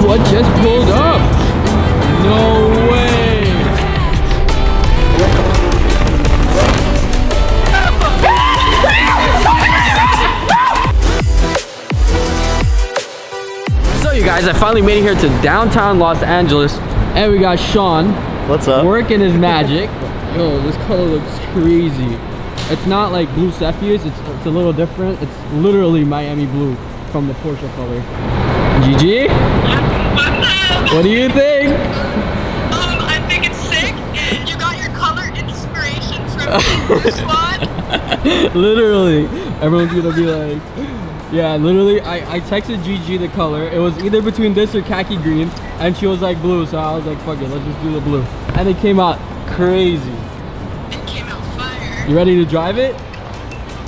what just pulled up. No way. So you guys, I finally made it here to downtown Los Angeles, and we got Sean. What's up? Working his magic. Yo, this color looks crazy. It's not like blue Cepheus, it's a little different. It's literally Miami blue from the Porsche color. Gigi? What do you think? I think it's sick, and you got your color inspiration from the squad. Literally, everyone's gonna be like, yeah, literally, I texted Gigi the color. It was either between this or khaki green, and she was like blue, so I was like, fuck it, let's just do the blue. And it came out crazy. It came out fire. You ready to drive it?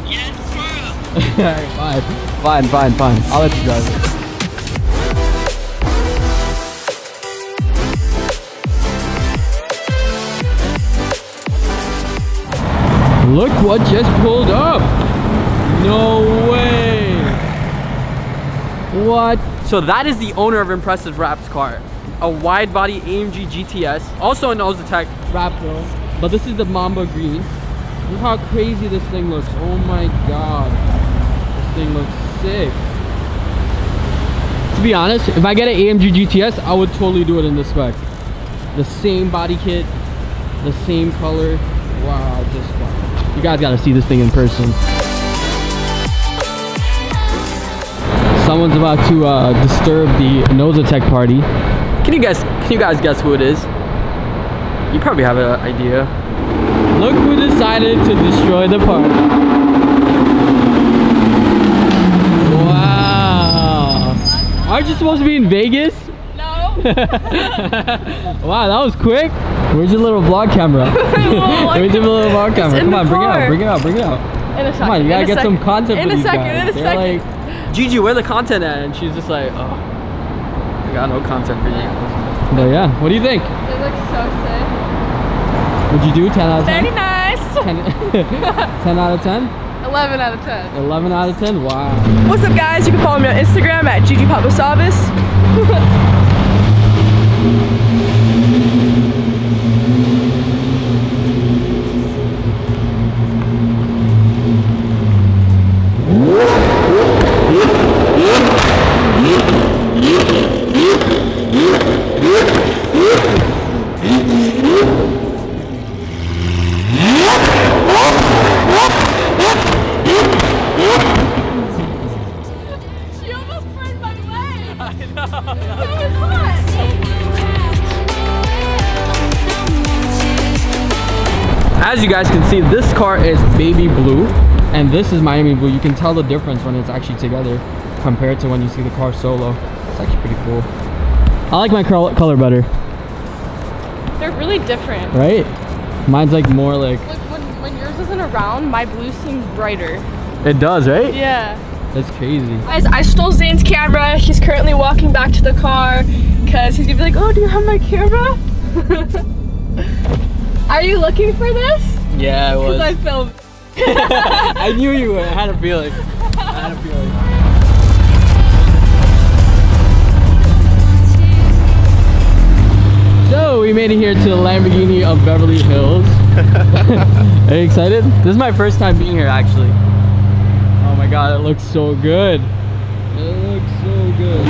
Yes, bro. Alright, fine. I'll let you drive it. Look what just pulled up. No way. What? So that is the owner of Impressive Rap's car. A wide body AMG GTS. Also a nose attack Rap Girl. But this is the Mamba green. Look how crazy this thing looks. Oh my god. This thing looks sick. To be honest, if I get an AMG GTS, I would totally do it in this spec. The same body kit, the same color. Wow, just wow. You guys gotta see this thing in person. Someone's about to disturb the nose attack party. Can you guys guess who it is? You probably have an idea. Look who decided to destroy the party. Wow. Aren't you supposed to be in Vegas? No. Wow, that was quick. Where's your little vlog camera? Where's your little vlog camera? Come on, bring it out. In a second. Come on, you gotta get some content for these guys. In a second. Like, Gigi, where the content at? And she's just like, oh, I got no content for you. But yeah, what do you think? It looks so sick. Would you do 10 out of 10? Very nice. 10 out of 10? 11 out of 10. 11 out of 10? Wow. What's up, guys? You can follow me on Instagram at Gigi Papasavis. As you guys can see, this car is baby blue and this is Miami blue. You can tell the difference when it's actually together compared to when you see the car solo. It's actually pretty cool. I like my color better. They're really different. Right? Mine's like more like... Look, when yours isn't around, my blue seems brighter. It does, right? Yeah. That's crazy. Guys, I stole Zane's camera. He's currently walking back to the car because he's gonna be like, oh, do you have my camera? Are you looking for this? Yeah, I was. Because I filmed. I knew you were. I had a feeling. So we made it here to the Lamborghini of Beverly Hills. Are you excited? This is my first time being here, actually. Oh my god, it looks so good. It looks so good.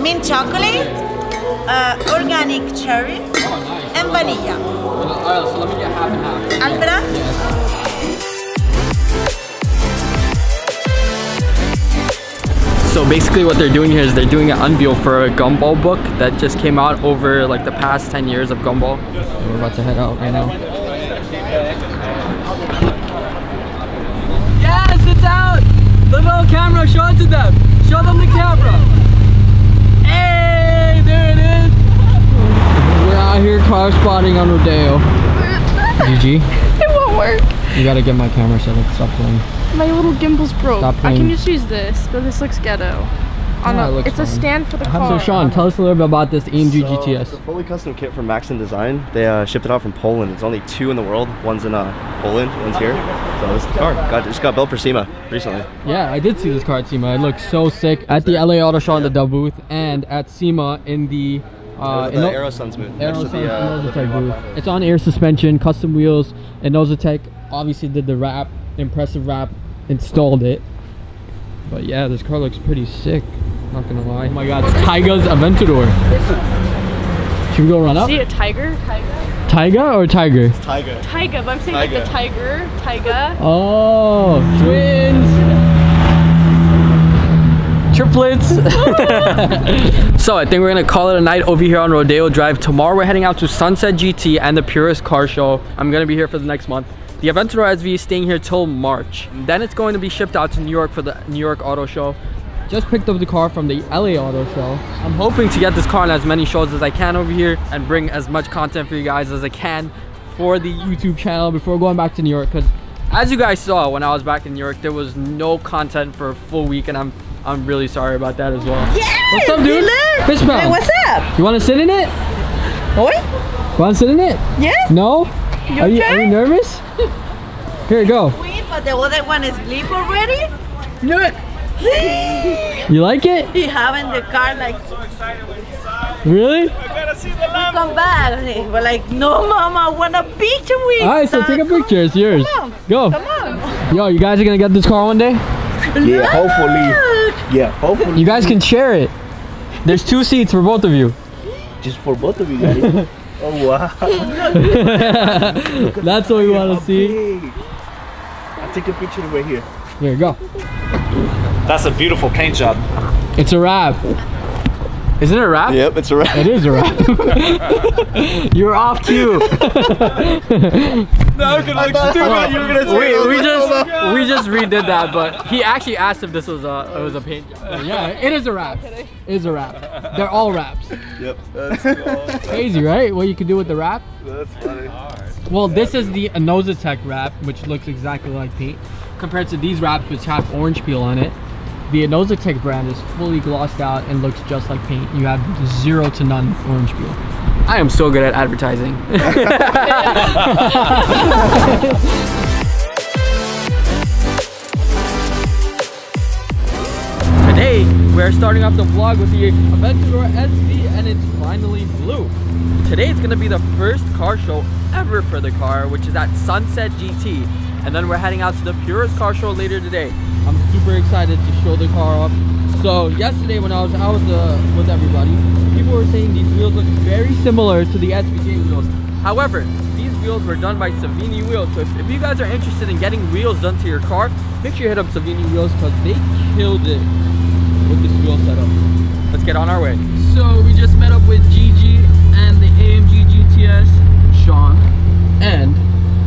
Mint chocolate, organic cherry, and vanilla. Alright, so let me get half and half. Alfred? Yes. So basically what they're doing here is they're doing an unveil for a Gumball book that just came out over like the past 10 years of Gumball. We're about to head out right now. Yeah, sit down! Look at the camera, show use them. Show them the camera. Hey, there it is. We're out here car spotting on Rodeo. GG. It won't work. You gotta get my camera set up. Stop playing. My little gimbal's broke. Stop I playing. can just use this, but this looks ghetto. It's fine. a stand for the car. So Sean, tell us a little bit about this AMG GTS. It's a fully custom kit from Max and Design. They shipped it out from Poland. There's only 2 in the world. One's in Poland, one's here. So this is the car. Just got built for SEMA recently. Yeah, I did see this car at SEMA. It looks so sick. At the LA Auto Show in the Dub booth, and at SEMA in the Aero Suns booth. Nosotech booth. It's on air suspension, custom wheels, and Nosotech obviously did the wrap, impressive wrap, installed it. But yeah, this car looks pretty sick. Not gonna lie. Oh my god, it's Taiga's Aventador. Should we go run up? See a tiger? Taiga or tiger? It's Taiga. Taiga, but I'm saying like the tiger. Taiga. Oh, twins! Triplets! So I think we're gonna call it a night over here on Rodeo Drive. Tomorrow we're heading out to Sunset GT and the Purist Car Show. I'm gonna be here for the next month. The Aventador SV is staying here till March. Then it's going to be shipped out to New York for the New York Auto Show. Just picked up the car from the LA Auto Show. I'm hoping to get this car on as many shows as I can over here and bring as much content for you guys as I can for the YouTube channel before going back to New York. Because as you guys saw when I was back in New York, there was no content for a full week, and I'm really sorry about that as well. Yeah. What's up, dude? Fist pound. Hey, what's up? You want to sit in it? Oi? Want to sit in it? Yeah. No? Are you nervous? Here you go. Wait, but the other one is asleep already? Look. You like it? He having the car like. Really? I gotta see the Lambo. Come back. We're like, no, mama, I want a picture with. All right, so take a picture. It's yours. Come on. Go. Come on. Yo, you guys are gonna get this car one day? Yeah, hopefully. Yeah, hopefully. You guys can share it. There's 2 seats for both of you. Just for both of you guys. Oh wow. That's what we want to see. I'll take a picture right here. Here you go. That's a beautiful paint job. It's a wrap. Isn't it a wrap? Yep, it's a wrap. It is a wrap. You're off cue. No, I thought you were gonna say we just redid that, but he actually asked if this was a paint job. Yeah, it is a wrap. It is a wrap. They're all wraps. Yep, that's cool. Crazy, right? What you can do with the wrap? That's funny. Well, this is the Nosotech wrap, which looks exactly like paint, compared to these wraps which have orange peel on it. The Nosotech brand is fully glossed out and looks just like paint. You have 0 to none orange peel. I am so good at advertising. Today, we're starting off the vlog with the Aventador SV, and it's finally blue. Today is gonna be the first car show ever for the car, which is at Sunset GT. And then we're heading out to the Purist Car Show later today. I'm super excited to show the car off. So yesterday when I was out with everybody, people were saying these wheels look very similar to the SVJ wheels. However, these wheels were done by Savini Wheels. So if you guys are interested in getting wheels done to your car, make sure you hit up Savini Wheels because they killed it with this wheel setup. Let's get on our way. So we just met up with Gigi and the AMG GTS, Sean, and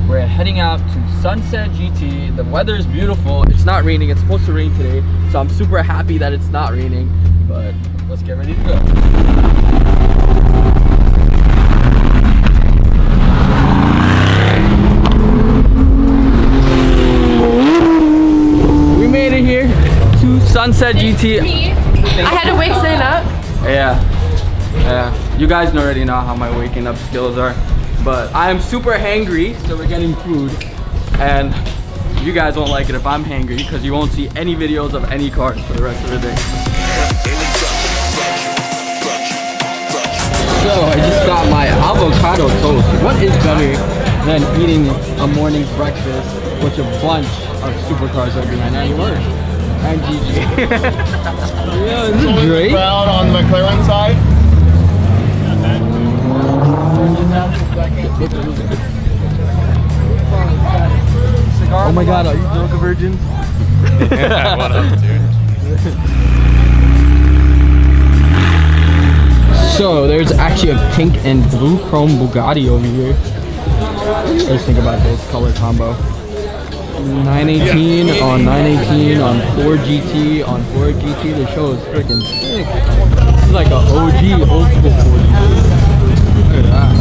we're heading out to Sunset GT. The weather is beautiful. It's not raining. It's supposed to rain today, so I'm super happy that it's not raining. But let's get ready to go. We made it here to Sunset GT. I had to wake Zane up. Yeah. You guys already know how my waking up skills are. But I am super hangry, so we're getting food. And you guys won't like it if I'm hangry because you won't see any videos of any cars for the rest of the day. So I just got my avocado toast. What is better than eating a morning breakfast with a bunch of supercars right behind Annie Word and Gigi? Yeah, is it great? Brown on the McLaren side. Oh my god, are you drunk, virgins? Yeah, what up, dude? So there's actually a pink and blue chrome Bugatti over here. What do you guys think about this color combo? 918 on 918 on 4GT on 4GT. The show is freaking sick. This is like an OG old school 4GT. Look at that.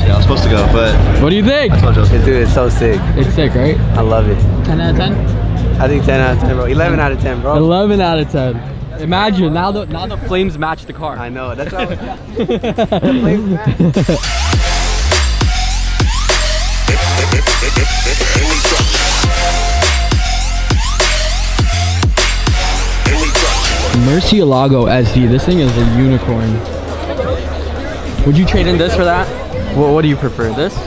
Yeah, I was supposed to go, but what do you think? Dude, it's so sick. It's sick, right? I love it. 10 out of 10? I think 10 out of 10, bro. 11 out of 10, bro. 11 out of 10. Imagine now the flames match the car. I know. That's what the flames match. Murcielago SD. This thing is a unicorn. Would you trade in this for that? What do you prefer, this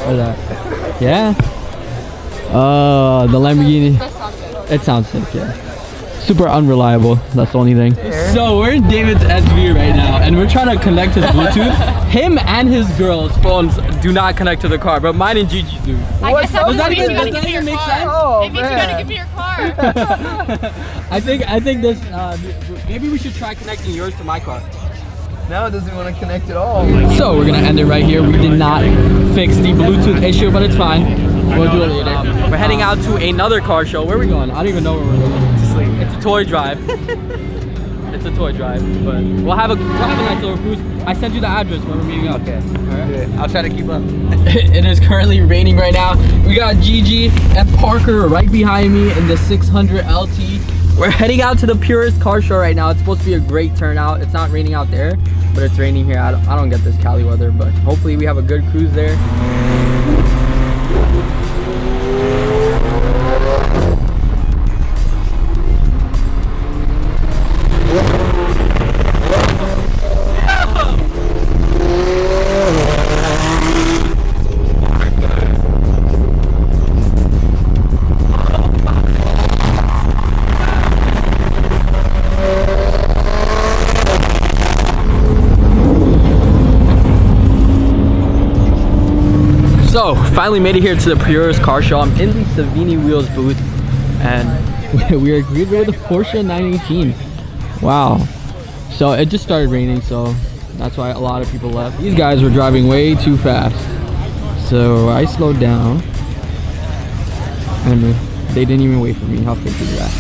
or that? Yeah. The Lamborghini. It sounds sick, yeah. Super unreliable. That's the only thing. So we're in David's SV right now, and we're trying to connect his Bluetooth. Him and his girl's phones do not connect to the car, but mine and Gigi's do. I guess Does that even make sense? Oh, it means you gotta give me your car. I think this. Maybe we should try connecting yours to my car. Now it doesn't want to connect at all. So we're gonna end it right here. We did not fix the Bluetooth issue, but it's fine. We'll do it later. We're heading out to another car show. Where are we going? I don't even know where we're going. It's a toy drive. It's a toy drive, but we'll have a nice little cruise. I sent you the address when we're meeting up. Okay. All right. I'll try to keep up. It is currently raining right now. We got Gigi and Parker right behind me in the 600 LT. We're heading out to the Purist car show right now. It's supposed to be a great turnout. It's not raining out there, but it's raining here. I don't get this Cali weather, but hopefully we have a good cruise there. So, finally made it here to the Purist car show. I'm in the Savini Wheels booth, and we agreed with the Porsche 918. Wow. So, it just started raining, so that's why a lot of people left. These guys were driving way too fast. So, I slowed down, and they didn't even wait for me. How fake is that?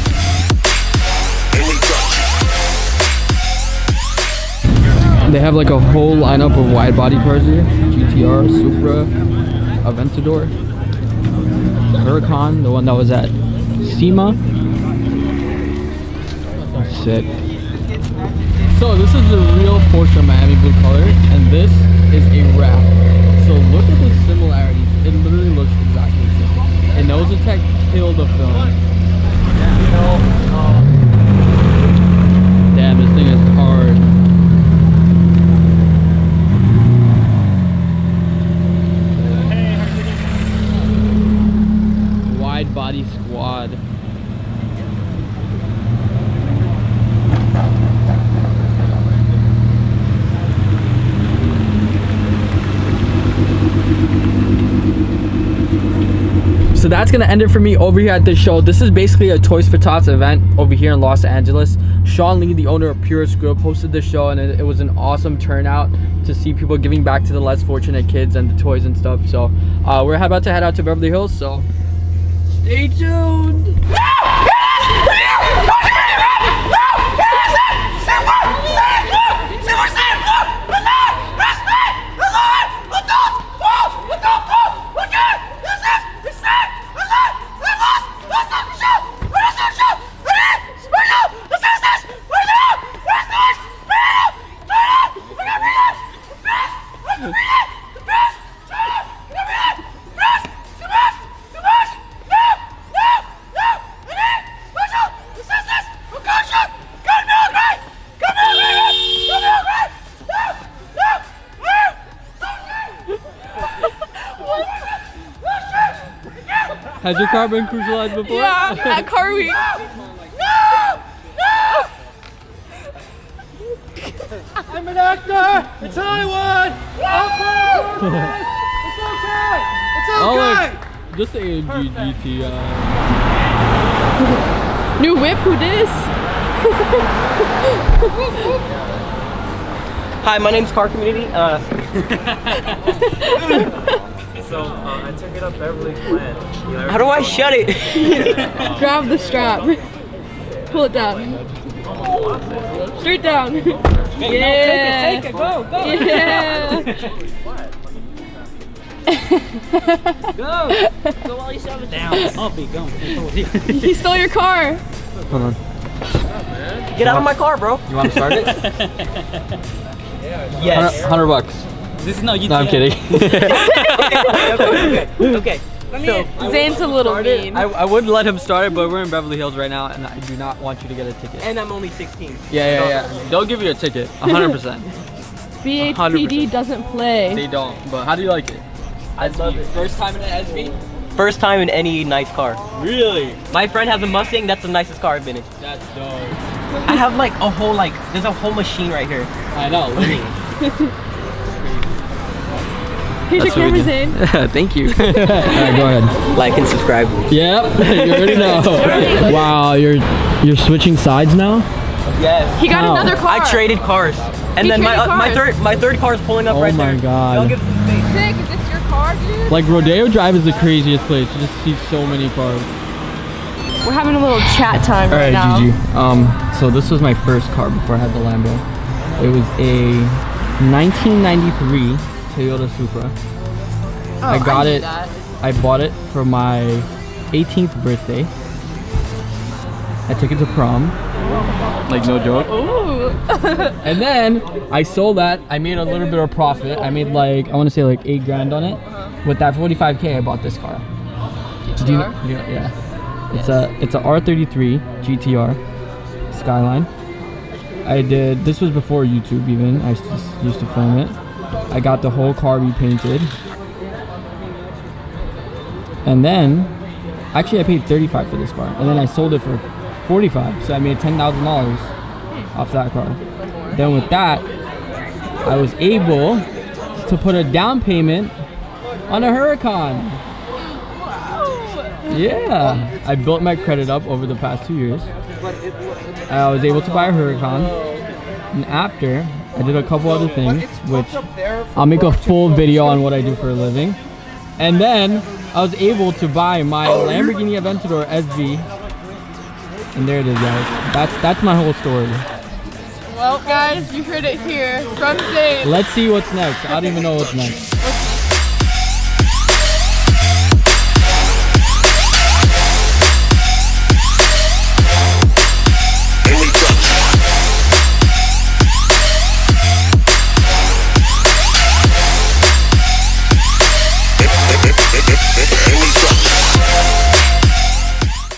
They have like a whole lineup of wide body cars here. GTR, Supra, Aventador, Huracan, the one that was at SEMA. Sick. So this is the real Porsche Miami blue color, and this is a wrap. So look at the similarities. It literally looks exactly the same. And Nosotech killed the film. Damn, this thing is hard. Body squad. So that's gonna end it for me over here at this show. This is basically a Toys for Tots event over here in Los Angeles. Sean Lee, the owner of Purist Group, hosted this show, and it was an awesome turnout to see people giving back to the less fortunate kids and the toys and stuff. So we're about to head out to Beverly Hills, so stay tuned. Has your car been crucialized before? Yeah, at Car Week. I'm an actor! It's Hollywood! It's okay! It's okay! Oh, like, just AMG GTI. New whip, who dis? Hi, my name's Car Community. So I took it up Beverly's plan. How do I shut it? Grab the strap. Pull it down. Straight down. Yeah. Take it, go, go. Yeah. Go. Go while you shove it down. I'll be going. He stole your car. Hold on. Get out of my car, bro. You want to start it? Yes. 100 bucks. This is no YouTube. No, I'm kidding. Okay. So, Zane's a little mean. I would let him start it, but we're in Beverly Hills right now, and I do not want you to get a ticket. and I'm only 16. Yeah. They'll give you a ticket, 100%. BHPD doesn't play. They don't, but how do you like it? I love it. First time in an SV? First time in any nice car. Really? My friend has a Mustang. That's the nicest car I've been in. That's dope. I have like a whole there's a whole machine right here. I know. Here's your camera, Zane. Thank you. Alright, go ahead. Like and subscribe. Yep, you already know. Wow, you're switching sides now? Yes. He got another car. I traded cars. And then my third car is pulling up right there. Oh my god. I'll give it some space. Sick, is this your car, dude? Like Rodeo Drive is the craziest place. You just see so many cars. We're having a little chat time right now. Alright, Gigi. So this was my first car before I had the Lambo. It was a 1993 Toyota Supra. Oh, I got it. that. I bought it for my 18th birthday. I took it to prom. Like no joke. Ooh. And then I sold that. I made a little bit of profit. I made like, I want to say like 8 grand on it. With that 45K, I bought this car. Yeah. It's a R33 GTR Skyline. This was before YouTube even. I just used to film it. I got the whole car repainted. And then, actually I paid 35 for this car. And then I sold it for 45. So I made $10,000 off that car. Then with that, I was able to put a down payment on a Huracan. Yeah, I built my credit up over the past 2 years. I was able to buy a Huracan, and after, I did a couple other things, which I'll make a full video on what I do for a living. And then, I was able to buy my Lamborghini Aventador SV. And there it is, guys. That's my whole story. Well, guys, you heard it here from Zane. Let's see what's next. I don't even know what's next.